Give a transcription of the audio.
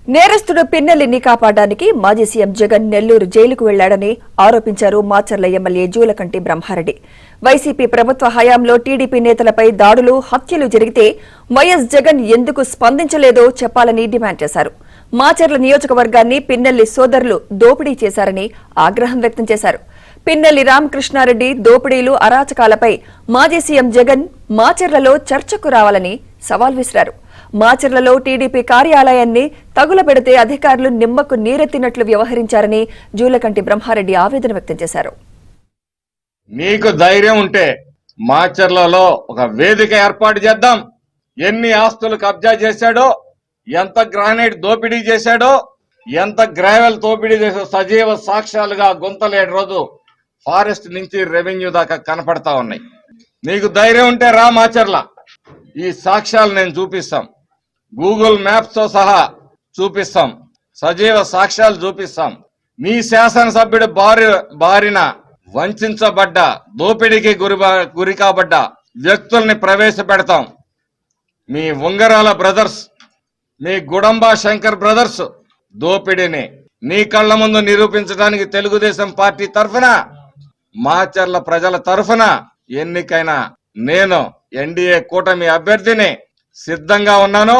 నేరస్తుడు పిన్నెల్లిని కాపాడడానికి మాజీ సీఎం జగన్ నెల్లూరు జైలుకు వెళ్లాడని ఆరోపించారు మాచర్ల ఎమ్మెల్యే జూలకంటి బ్రహ్మారెడ్డి. వైసీపీ ప్రభుత్వ హయాంలో టీడీపీ నేతలపై దాడులు, హత్యలు జరిగితే వైఎస్ జగన్ ఎందుకు స్పందించలేదో చెప్పాలని డిమాండ్ చేశారు. మాచర్ల నియోజకవర్గాన్ని పిన్నెల్లి సోదరులు దోపిడీ చేశారని ఆగ్రహం వ్యక్తం చేశారు. పిన్నెల్లి రామకృష్ణారెడ్డి దోపిడీలు, అరాచకాలపై మాజీ సీఎం జగన్ మాచర్లలో చర్చకు రావాలని సవాల్ విసిరారు. మాచర్లలో టీడీపీ కార్యాలయాన్ని తగులబెడితే అధికారులు నిమ్మకు నీరెత్తినట్లు వ్యవహరించారని జూలకంటి బ్రహ్మారెడ్డి ఆవేదన వ్యక్తం చేశారు. మీకు ధైర్యం ఉంటే మాచర్లలో ఒక వేదిక ఏర్పాటు చేద్దాం. ఎన్ని ఆస్తులు కబ్జా చేశాడో, ఎంత గ్రానైట్ దోపిడీ చేశాడో, ఎంత గ్రావెల్ దోపిడీ చేశాడో సజీవ సాక్ష్యాలుగా గుంతలేడు రోజు ఫారెస్ట్ నుంచి రెవెన్యూ దాకా కనపడతా ఉన్నాయి. నీకు ధైర్యం ఉంటే రా మాచర్ల, ఈ సాక్ష్యాలు నేను చూపిస్తాం. గూగుల్ మ్యాప్స్ తో సహా చూపిస్తాం. సజీవ సాక్ష్యాలు చూపిస్తాం. మీ శాసనసభ్యుడు బారిన వంచబడ్డ, దోపిడీకి గురి కాబడ్డ వ్యక్తుల్ని ప్రవేశపెడతాం. మీ ఉంగరాల బ్రదర్స్, మీ గుడంబా శంకర్ బ్రదర్స్ దోపిడీని నీ కళ్ల ముందు నిరూపించడానికి తెలుగుదేశం పార్టీ తరఫున, మాచర్ల ప్రజల తరఫున ఎన్నికైన నేను ఎన్డీఏ కూటమి అభ్యర్థిని సిద్ధంగా ఉన్నాను.